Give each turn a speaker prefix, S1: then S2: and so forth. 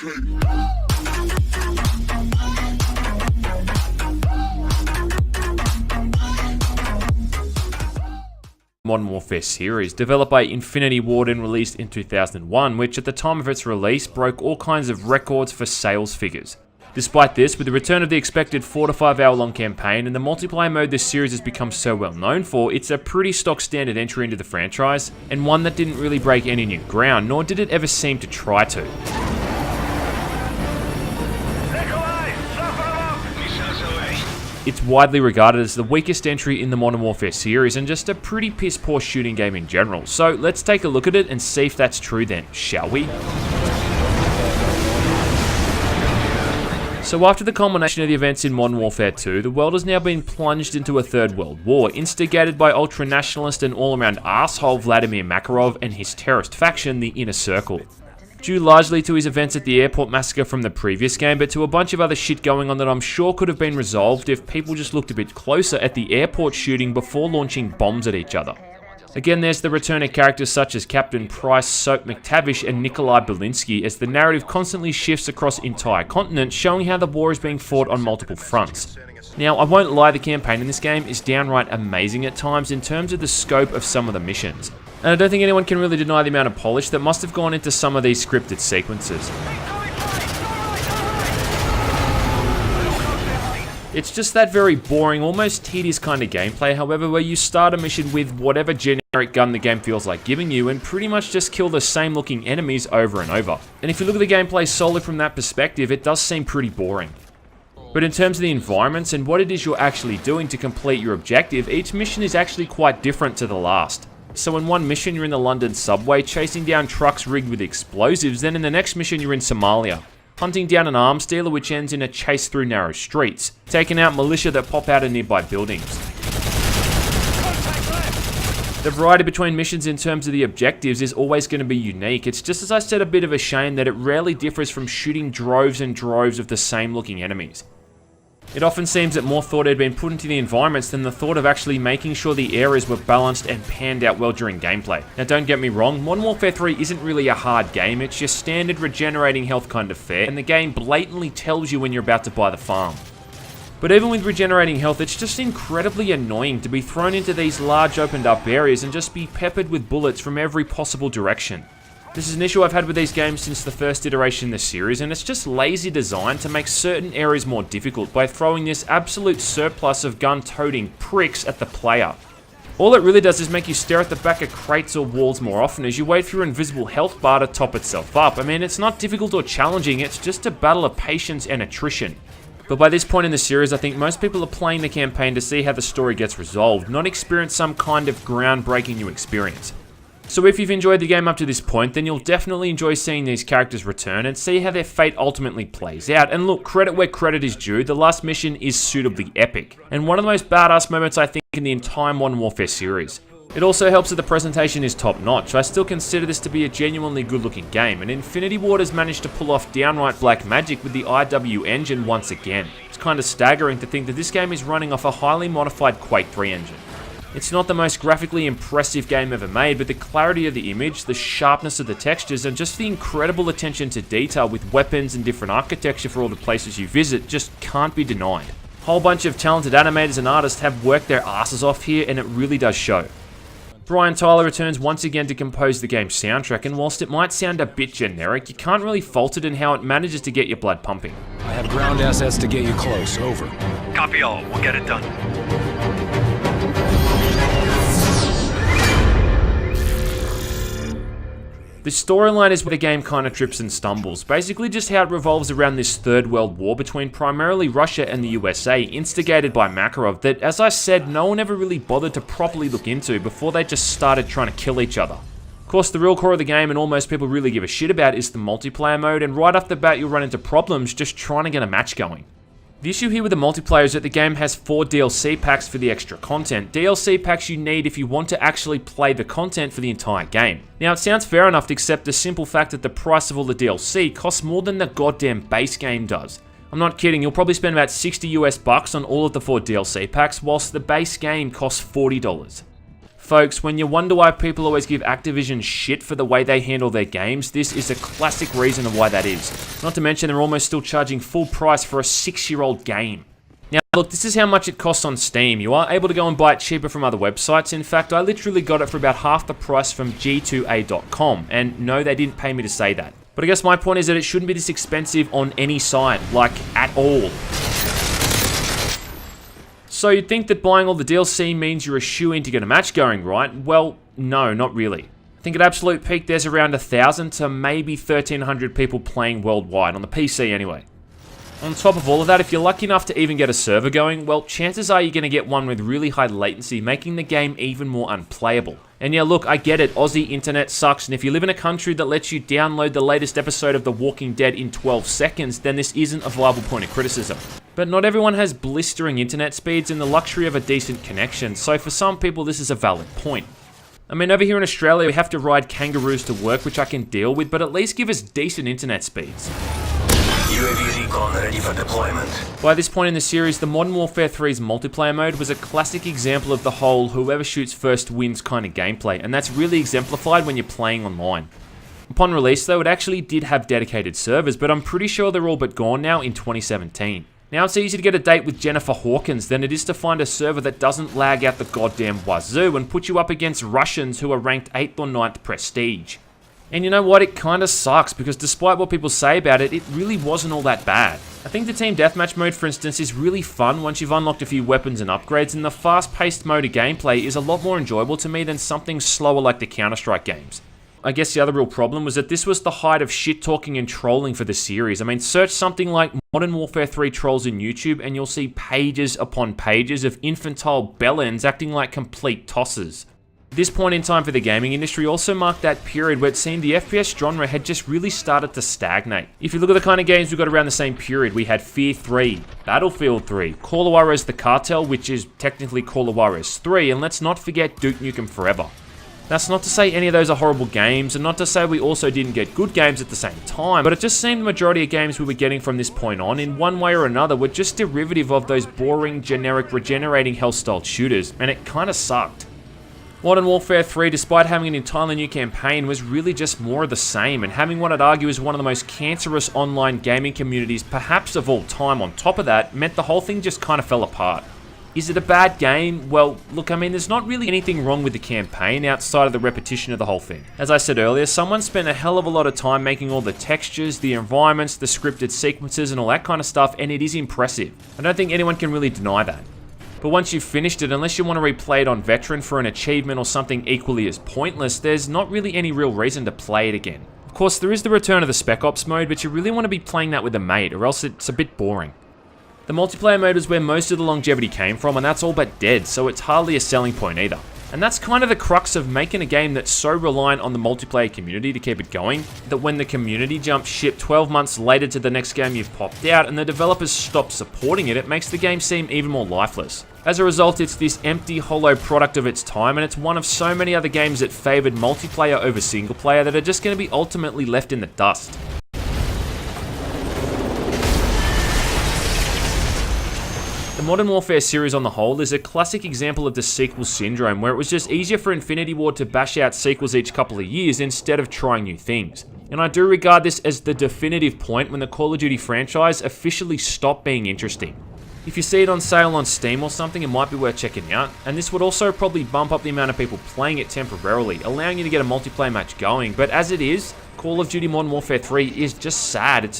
S1: Modern Warfare series, developed by Infinity Ward and released in 2001, which at the time of its release broke all kinds of records for sales figures. Despite this, with the return of the expected 4 to 5 hour long campaign and the multiplayer mode this series has become so well known for, it's a pretty stock standard entry into the franchise, and one that didn't really break any new ground, nor did it ever seem to try to. It's widely regarded as the weakest entry in the Modern Warfare series and just a pretty piss poor shooting game in general, so let's take a look at it and see if that's true then, shall we? So after the culmination of the events in Modern Warfare 2, the world has now been plunged into a third world war, instigated by ultra-nationalist and all-around arsehole Vladimir Makarov and his terrorist faction, the Inner Circle. Due largely to his events at the airport massacre from the previous game, but to a bunch of other shit going on that I'm sure could have been resolved if people just looked a bit closer at the airport shooting before launching bombs at each other. Again, there's the return of characters such as Captain Price, Soap McTavish, and Nikolai Belinsky as the narrative constantly shifts across entire continents, showing how the war is being fought on multiple fronts. Now, I won't lie, the campaign in this game is downright amazing at times in terms of the scope of some of the missions. And I don't think anyone can really deny the amount of polish that must have gone into some of these scripted sequences. It's just that very boring, almost tedious kind of gameplay, however, where you start a mission with whatever generic gun the game feels like giving you and pretty much just kill the same looking enemies over and over. And if you look at the gameplay solely from that perspective, it does seem pretty boring. But in terms of the environments and what it is you're actually doing to complete your objective, each mission is actually quite different to the last. So in one mission you're in the London subway chasing down trucks rigged with explosives, then in the next mission you're in Somalia, hunting down an arms dealer which ends in a chase through narrow streets, taking out militia that pop out of nearby buildings. The variety between missions in terms of the objectives is always going to be unique. It's just, as I said, a bit of a shame that it rarely differs from shooting droves and droves of the same looking enemies. It often seems that more thought had been put into the environments than the thought of actually making sure the areas were balanced and panned out well during gameplay. Now don't get me wrong, Modern Warfare 3 isn't really a hard game, it's your standard regenerating health kind of fare, and the game blatantly tells you when you're about to buy the farm. But even with regenerating health, it's just incredibly annoying to be thrown into these large opened up areas and just be peppered with bullets from every possible direction. This is an issue I've had with these games since the first iteration in the series, and it's just lazy design to make certain areas more difficult by throwing this absolute surplus of gun-toting pricks at the player. All it really does is make you stare at the back of crates or walls more often as you wait for your invisible health bar to top itself up. I mean, it's not difficult or challenging, it's just a battle of patience and attrition. But by this point in the series, I think most people are playing the campaign to see how the story gets resolved, not experience some kind of groundbreaking new experience. So if you've enjoyed the game up to this point, then you'll definitely enjoy seeing these characters return and see how their fate ultimately plays out. And look, credit where credit is due, the last mission is suitably epic, and one of the most badass moments I think in the entire Modern Warfare series. It also helps that the presentation is top notch. I still consider this to be a genuinely good looking game, and Infinity Ward has managed to pull off downright black magic with the IW engine once again. It's kind of staggering to think that this game is running off a highly modified Quake 3 engine. It's not the most graphically impressive game ever made, but the clarity of the image, the sharpness of the textures, and just the incredible attention to detail with weapons and different architecture for all the places you visit just can't be denied. A whole bunch of talented animators and artists have worked their asses off here, and it really does show. Brian Tyler returns once again to compose the game's soundtrack, and whilst it might sound a bit generic, you can't really fault it in how it manages to get your blood pumping.
S2: I have ground assets to get you close, over.
S3: Copy all, we'll get it done.
S1: The storyline is where the game kind of trips and stumbles, basically just how it revolves around this third world war between primarily Russia and the USA, instigated by Makarov, that, as I said, no one ever really bothered to properly look into before they just started trying to kill each other. Of course, the real core of the game and all most people really give a shit about is the multiplayer mode, and right off the bat you'll run into problems just trying to get a match going. The issue here with the multiplayer is that the game has 4 DLC packs for the extra content. DLC packs you need if you want to actually play the content for the entire game. Now, it sounds fair enough to accept the simple fact that the price of all the DLC costs more than the goddamn base game does. I'm not kidding, you'll probably spend about 60 US bucks on all of the 4 DLC packs, whilst the base game costs $40. folks, when you wonder why people always give Activision shit for the way they handle their games, this is a classic reason of why that is. Not to mention they're almost still charging full price for a 6-year-old game. Now look, this is how much it costs on Steam. You are able to go and buy it cheaper from other websites. In fact, I literally got it for about half the price from G2A.com, and no, they didn't pay me to say that. But I guess my point is that it shouldn't be this expensive on any site, like at all. So you'd think that buying all the DLC means you're a shoo-in to get a match going, right? Well, no, not really. I think at absolute peak there's around 1,000 to maybe 1,300 people playing worldwide, on the PC anyway. On top of all of that, if you're lucky enough to even get a server going, well, chances are you're going to get one with really high latency, making the game even more unplayable. And yeah, look, I get it, Aussie internet sucks, and if you live in a country that lets you download the latest episode of The Walking Dead in 12 seconds, then this isn't a viable point of criticism. But not everyone has blistering internet speeds and the luxury of a decent connection, so for some people this is a valid point. I mean, over here in Australia, we have to ride kangaroos to work, which I can deal with, but at least give us decent internet speeds.
S4: UAV recon ready for deployment.
S1: By this point in the series, the Modern Warfare 3's multiplayer mode was a classic example of the whole whoever shoots first wins kind of gameplay, and that's really exemplified when you're playing online. Upon release though, it actually did have dedicated servers, but I'm pretty sure they're all but gone now in 2017. Now it's easier to get a date with Jennifer Hawkins than it is to find a server that doesn't lag out the goddamn wazoo and put you up against Russians who are ranked 8th or 9th prestige. And you know what, it kinda sucks, because despite what people say about it, it really wasn't all that bad. I think the Team Deathmatch mode, for instance, is really fun once you've unlocked a few weapons and upgrades, and the fast-paced mode of gameplay is a lot more enjoyable to me than something slower like the Counter-Strike games. I guess the other real problem was that this was the height of shit-talking and trolling for the series. I mean, search something like Modern Warfare 3 trolls in YouTube and you'll see pages upon pages of infantile bellends acting like complete tossers. This point in time for the gaming industry also marked that period where it seemed the FPS genre had just really started to stagnate. If you look at the kind of games we got around the same period, we had Fear 3, Battlefield 3, Call of Juarez The Cartel, which is technically Call of Juarez 3, and let's not forget Duke Nukem Forever. That's not to say any of those are horrible games, and not to say we also didn't get good games at the same time, but it just seemed the majority of games we were getting from this point on, in one way or another, were just derivative of those boring, generic, regenerating hell-style shooters, and it kinda sucked. Modern Warfare 3, despite having an entirely new campaign, was really just more of the same, and having what I'd argue is one of the most cancerous online gaming communities perhaps of all time on top of that, meant the whole thing just kind of fell apart. Is it a bad game? Well, look, I mean, there's not really anything wrong with the campaign outside of the repetition of the whole thing. As I said earlier, someone spent a hell of a lot of time making all the textures, the environments, the scripted sequences, and all that kind of stuff, and it is impressive. I don't think anyone can really deny that. But once you've finished it, unless you want to replay it on Veteran for an achievement or something equally as pointless, there's not really any real reason to play it again. Of course, there is the return of the Spec Ops mode, but you really want to be playing that with a mate, or else it's a bit boring. The multiplayer mode is where most of the longevity came from, and that's all but dead, so it's hardly a selling point either. And that's kind of the crux of making a game that's so reliant on the multiplayer community to keep it going, that when the community jumps ship 12 months later to the next game you've popped out and the developers stop supporting it, it makes the game seem even more lifeless. As a result, it's this empty, hollow product of its time, and it's one of so many other games that favoured multiplayer over single player that are just going to be ultimately left in the dust. The Modern Warfare series on the whole is a classic example of the sequel syndrome, where it was just easier for Infinity Ward to bash out sequels each couple of years instead of trying new things. And I do regard this as the definitive point when the Call of Duty franchise officially stopped being interesting. If you see it on sale on Steam or something, it might be worth checking out, and this would also probably bump up the amount of people playing it temporarily, allowing you to get a multiplayer match going, but as it is, Call of Duty Modern Warfare 3 is just sad. It's